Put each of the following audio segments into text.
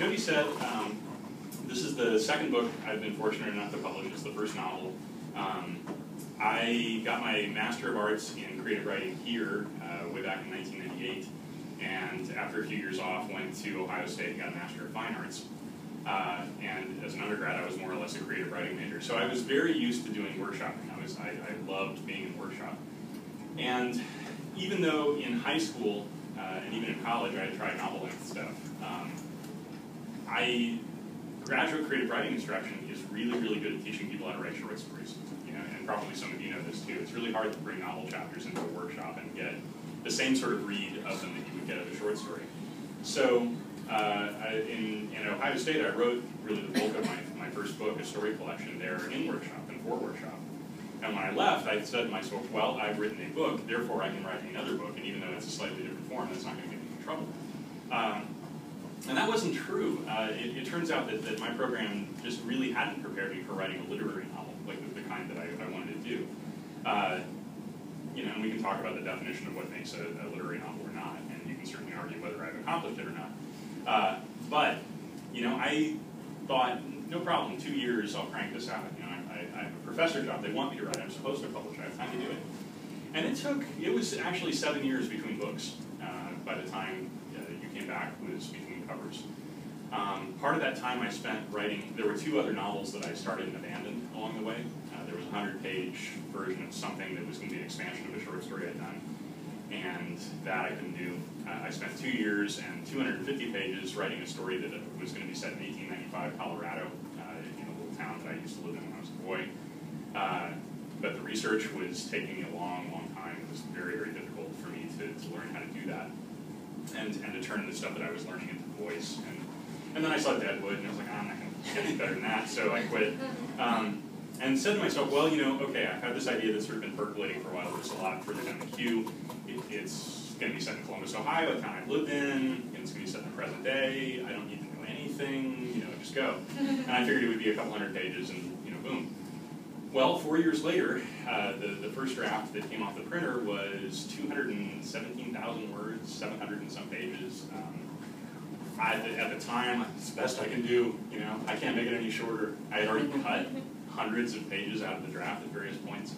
Jody said, this is the second book I've been fortunate enough to publish. It's the first novel. I got my Master of Arts in Creative Writing here way back in 1998, and after a few years off, went to Ohio State and got a Master of Fine Arts. And as an undergrad, I was more or less a creative writing major. So I was very used to doing workshopping. I loved being in workshop. And even though in high school and even in college I had tried novel length stuff, graduate creative writing instruction is really, really good at teaching people how to write short stories. You know, and probably some of you know this too. It's really hard to bring novel chapters into a workshop and get the same sort of read of them that you would get of a short story. So in Ohio State, I wrote really the bulk of my first book, a story collection, there in workshop and for workshop. And when I left, I said to myself, well, I've written a book, therefore I can write another book, and even though it's a slightly different form, that's not going to get me in trouble. And that wasn't true. It turns out that my program just really hadn't prepared me for writing a literary novel, like the kind that I wanted to do. You know, and we can talk about the definition of what makes a literary novel or not, and you can certainly argue whether I've accomplished it or not. But, you know, I thought, no problem, 2 years, I'll crank this out. You know, I have a professor job, they want me to write, I'm supposed to publish, I have time to do it. And it was actually 7 years between books. By the time you came back, was between covers. Part of that time I spent writing, there were 2 other novels that I started and abandoned along the way. There was a 100-page version of something that was going to be an expansion of a short story I'd done, and that I couldn't do. I spent 2 years and 250 pages writing a story that was going to be set in 1895 Colorado, in a little town that I used to live in when I was a boy. But the research was taking me a long, long time. It was very, very difficult for me to learn how to do that, and to turn the stuff that I was learning into voice. And then I saw Deadwood, and I was like, I'm not going to get any better than that, so I quit. And said to myself, well, you know, okay, I've had this idea that's sort of been percolating for a while. There's a lot further down the queue. It's going to be set in Columbus, Ohio, a town I've lived in. And it's going to be set in the present day. I don't need to know anything. You know, just go. And I figured it would be a couple hundred pages, and you know, boom. Well, 4 years later, the first draft that came off the printer was 217,000 words, 700 and some pages. At the time, it's the best I can do. You know, I can't make it any shorter. I had already cut hundreds of pages out of the draft at various points.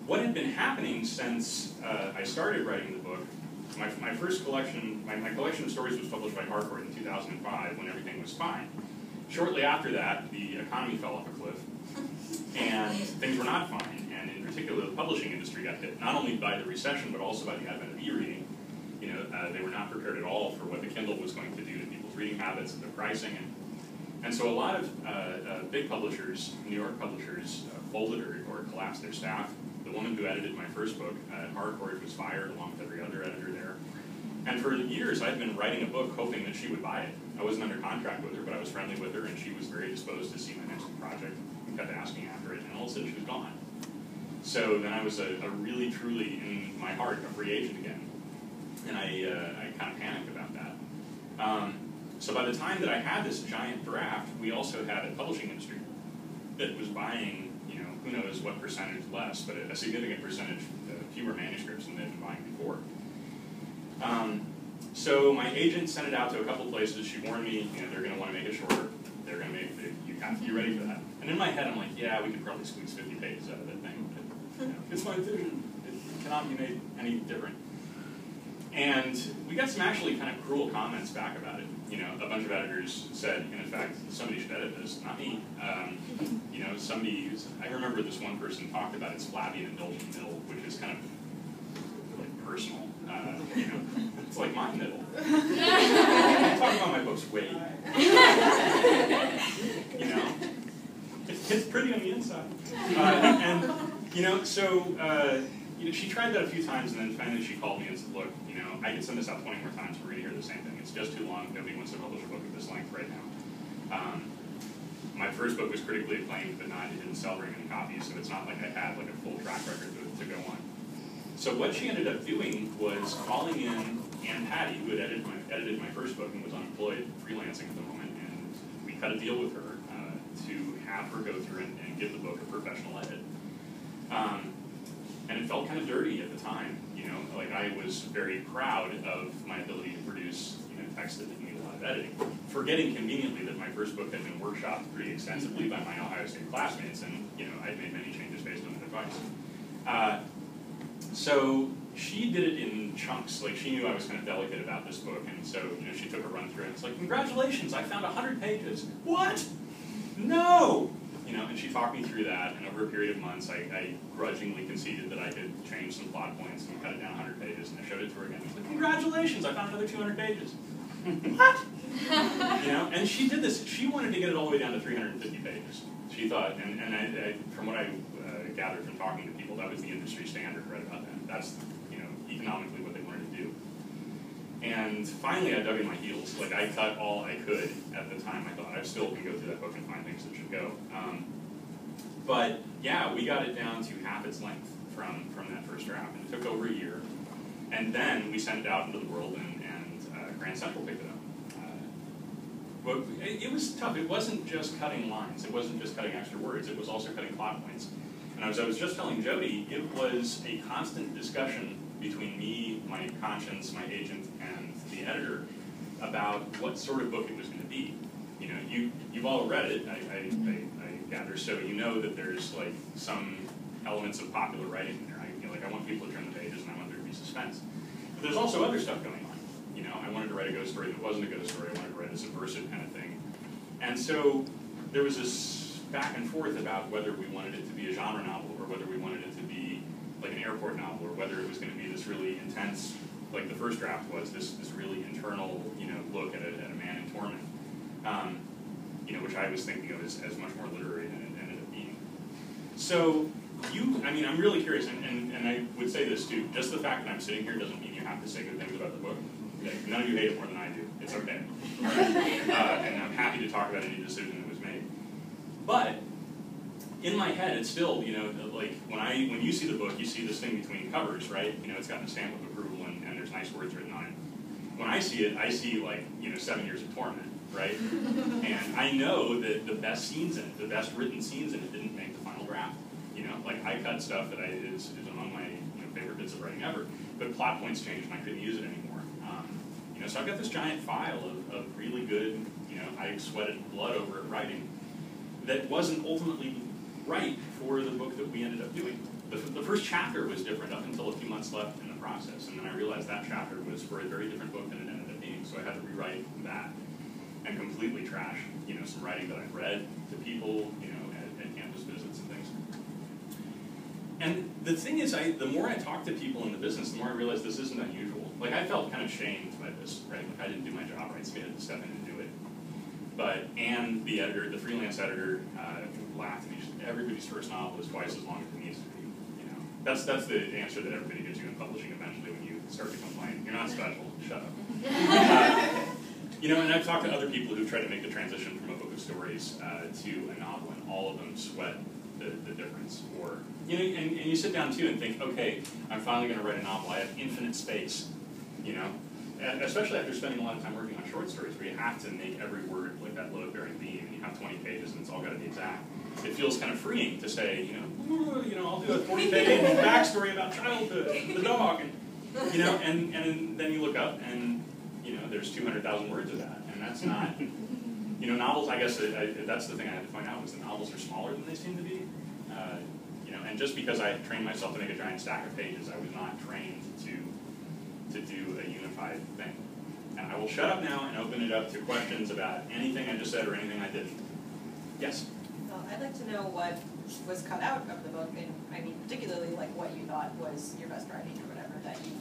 What had been happening since I started writing the book, my first collection, my collection of stories was published by Harcourt in 2005 when everything was fine. Shortly after that, the economy fell off a cliff, and things were not fine, and in particular the publishing industry got hit, not only by the recession, but also by the advent of e-reading. You know, they were not prepared at all for what the Kindle was going to do to people's reading habits and the pricing. And so a lot of big publishers, New York publishers, folded or collapsed their staff. The woman who edited my first book at Harcourt was fired, along with every other editor there. And for years, I'd been writing a book hoping that she would buy it. I wasn't under contract with her, but I was friendly with her, and she was very disposed to see my next project. I kept asking after it, and all of a sudden she was gone. So then I was a really, truly, in my heart, a free agent again. And I kind of panicked about that. So by the time that I had this giant draft, we also had a publishing industry that was buying, you know, who knows what percentage less, but a significant percentage fewer manuscripts than they'd been buying before. So my agent sent it out to a couple places. She warned me, you know, they're going to want to make it shorter. They're going to make you have to be ready for that. And in my head, I'm like, yeah, we could probably squeeze 50 pages out of that thing. But, you know, it's my vision. It cannot be made any different. And we got some actually kind of cruel comments back about it. You know, a bunch of editors said, in effect, somebody should edit this, not me. You know, I remember this one person talked about its flabby and indulgent middle, which is kind of like personal. You know, it's like my middle. I'm talking about my book's weight. You know, it's pretty on the inside. And you know, so. You know, she tried that a few times, and then finally she called me and said, look, you know, I can send this out 20 more times, we're going to hear the same thing. It's just too long. Nobody wants to publish a book of this length right now. My first book was critically acclaimed, but it didn't sell very many copies, so it's not like I had like a full track record to go on. So what she ended up doing was calling in Ann Patty, who had edited my first book and was unemployed, freelancing at the moment, and we cut a deal with her to have her go through and give the book a professional edit. And it felt kind of dirty at the time, you know, like I was very proud of my ability to produce, you know, text that didn't need a lot of editing, forgetting conveniently that my first book had been workshopped pretty extensively by my Ohio State classmates, and I'd made many changes based on that advice. So she did it in chunks. Like, she knew I was kind of delicate about this book, and so she took a run through it. It's like, congratulations, I found 100 pages. What? No! And she talked me through that, and over a period of months, I grudgingly conceded that I could change some plot points and cut it down 100 pages, and I showed it to her again. I was like, congratulations, I found another 200 pages. What? And she did this. She wanted to get it all the way down to 350 pages. She thought, and I, from what I gathered from talking to people, that was the industry standard right about that. That's, economically what they wanted to do. And finally, I dug in my heels. Like, I cut all I could at the time. I thought I still can go through that book and find things that should go. But yeah, we got it down to half its length from that first draft, and it took over a year. And then we sent it out into the world, and Grand Central picked it up. But it was tough. It wasn't just cutting lines. It wasn't just cutting extra words. It was also cutting plot points. And as I was just telling Jody, it was a constant discussion between me, my conscience, my agent, and the editor about what sort of book it was going to be. You've all read it, I gather, so you know that there's like some elements of popular writing in there. I want people to turn the pages, and I want there to be suspense. But there's also other stuff going on. I wanted to write a ghost story that wasn't a ghost story. I wanted to write a subversive kind of thing. And so there was this back and forth about whether we wanted it to be a genre novel, or whether we wanted it to be like an airport novel, or whether it was going to be this really intense, like the first draft was, this really internal, look at a man in torment, which I was thinking of as much more literary than it ended up being. So I'm really curious, and I would say this too, just the fact that I'm sitting here doesn't mean you have to say good things about the book. None of you hate it more than I do. It's okay. All right? And I'm happy to talk about any decision that was made. But in my head, it's still, like when you see the book, you see this thing between covers, right? It's got a stamp of approval, and there's nice words written on it. When I see it, I see 7 years of torment, right? And I know that the best scenes in it, the best written scenes in it, didn't make the final draft. I cut stuff that is among my favorite bits of writing ever, but plot points changed, and I couldn't use it anymore. So I've got this giant file of really good, I sweated blood over it writing that wasn't ultimately right for the book that we ended up doing. The first chapter was different up until a few months left in the process, and then I realized that chapter was for a very different book than it ended up being, so I had to rewrite that and completely trash, some writing that I'd read to people, at campus visits and things. And the thing is, the more I talked to people in the business, the more I realized this isn't unusual. Like, I felt kind of shamed by this, right? Like, I didn't do my job right, so I had to step in and do it. But Anne, the editor, the freelance editor, laughed, and he said, everybody's first novel is twice as long as it needs to be. That's the answer that everybody gives you in publishing eventually when you start to complain. You're not special. Shut up. And I've talked to other people who've tried to make the transition from a book of stories to a novel, and all of them sweat the difference. Or and you sit down too and think, okay, I'm finally going to write a novel. I have infinite space. Especially after spending a lot of time working on short stories, where you have to make every word like that load-bearing beam, and you have 20 pages, and it's all got to be exact. It feels kind of freeing to say, I'll do a 40-page backstory about childhood, the dog, and then you look up, and there's 200,000 words of that, and that's not, novels. I guess that's the thing I had to find out, was that novels are smaller than they seem to be, and just because I had trained myself to make a giant stack of pages, I was not trained to do a unified thing. And I will shut up now and open it up to questions about anything I just said or anything I didn't. Yes? Well, I'd like to know what was cut out of the book, and particularly like what you thought was your best writing or whatever that you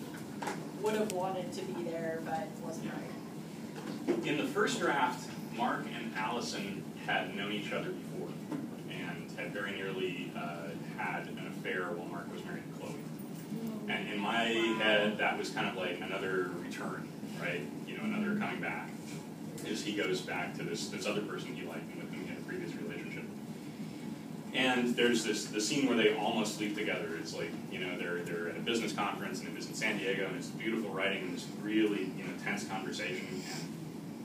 would have wanted to be there but wasn't right. In the first draft, Mark and Allison had known each other before and had very nearly had an affair while Mark was married to Chloe. And in my head, that was kind of like another return, right? Another coming back. As he goes back to this other person he liked and with whom he had a previous relationship. And there's the scene where they almost sleep together. It's like, they're at a business conference, and it was in San Diego, and it's beautiful writing and this really, tense conversation.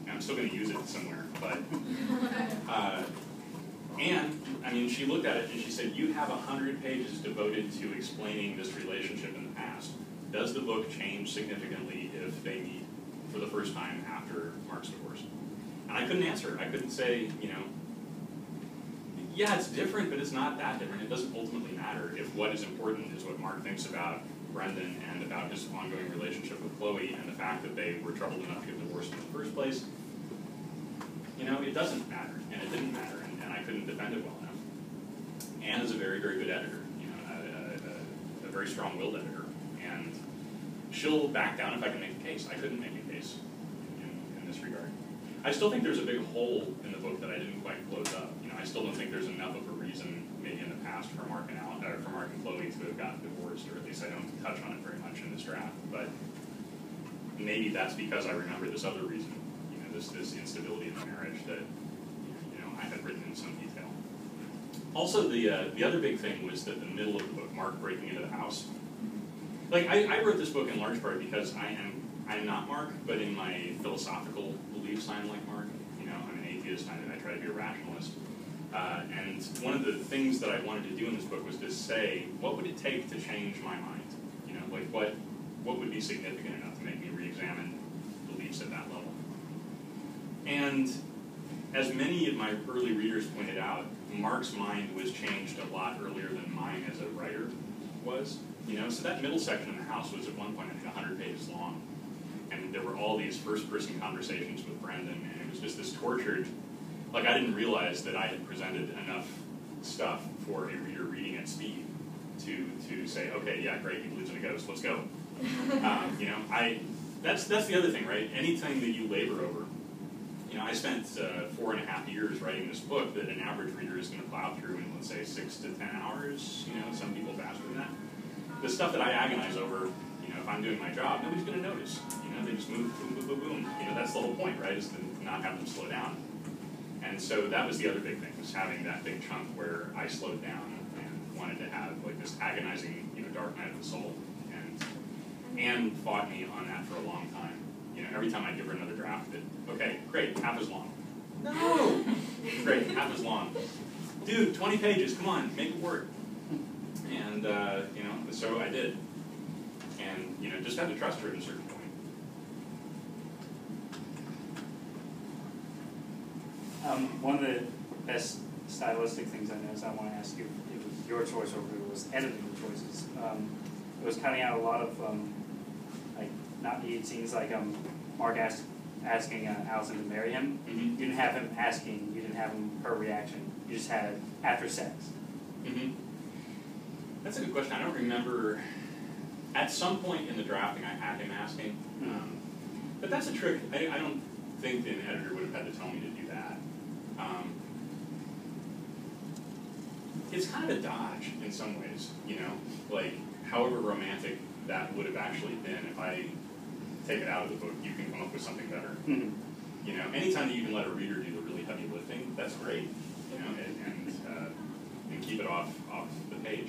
And I'm still going to use it somewhere, but and she looked at it and she said, you have 100 pages devoted to explaining this relationship in the past. Does the book change significantly if they meet for the first time after Mark's divorce? And I couldn't answer. I couldn't say, you know, yeah, it's different, but it's not that different. It doesn't ultimately matter if what is important is what Mark thinks about Brendan and about his ongoing relationship with Chloe and the fact that they were troubled enough to get divorced in the first place. You know, it doesn't matter, and it didn't matter, and I couldn't defend it well enough. Anne is a very, very good editor, you know, a very strong-willed editor, and she'll back down if I can make a case. I couldn't make a case in this regard. I still think there's a big hole in the book that I didn't quite close up. You know, I still don't think there's enough of a reason, maybe in the past, for Mark and Chloe to have gotten divorced, or at least I don't touch on it very much in this draft. But maybe that's because I remember this other reason, you know, this instability in the marriage that, you know, I had written in some detail. Also, the other big thing was that the middle of the book, Mark breaking into the house. Like, I wrote this book in large part because I'm not Mark, but in my philosophical beliefs I'm like Mark. You know, I'm an atheist, I try to be a rationalist. And one of the things that I wanted to do in this book was to say, what would it take to change my mind? You know, like what would be significant enough to make me re-examine beliefs at that level? And as many of my early readers pointed out, Mark's mind was changed a lot earlier than mine as a writer was. You know, so that middle section in the house was at one point, I think, 100 pages long. And there were all these first-person conversations with Brendan, and it was just this tortured, like, I didn't realize that I had presented enough stuff for a reader reading at speed to say, okay, yeah, great, he believes in a ghost, let's go. You know, that's the other thing, right? Anything that you labor over. You know, I spent 4.5 years writing this book that an average reader is going to plow through in, let's say, 6 to 10 hours. You know, some people faster than that. The stuff that I agonize over, you know, if I'm doing my job, nobody's going to notice. You know, they just move, boom, boom, boom, boom. You know, that's the whole point, right, is to not have them slow down. And so that was the other big thing, was having that big chunk where I slowed down and wanted to have, like, this agonizing, you know, dark night of the soul. And Anne fought me on that for a long time. You know, every time I'd give her another draft, okay, great, half as long. No! Great, half as long. Dude, 20 pages, come on, make it work. And, you know, so I did. And, you know, just had to trust her at a certain point. One of the best stylistic things I noticed, I want to ask you, it was your choice or it was editing choices. It was cutting out a lot of, like, not needed scenes, like Mark asking Allison to marry him. Mm-hmm. You didn't have him asking, you didn't have her reaction. You just had after sex. Mm-hmm. That's a good question. I don't remember. At some point in the drafting, I had him asking. But that's a trick. I don't think an editor would have had to tell me to do that. It's kind of a dodge in some ways, you know? Like, however romantic that would have actually been, if I take it out of the book, you can come up with something better. Mm-hmm. You know, anytime that you can let a reader do the really heavy lifting, that's great. You know, and keep it off the page.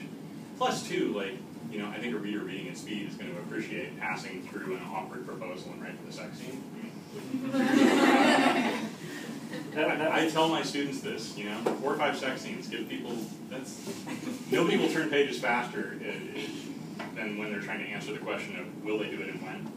Plus, too, like, you know, I think a reader reading at speed is going to appreciate passing through an awkward proposal and right to the sex scene. I tell my students this, you know, 4 or 5 sex scenes, give people, nobody will turn pages faster than when they're trying to answer the question of will they do it and when.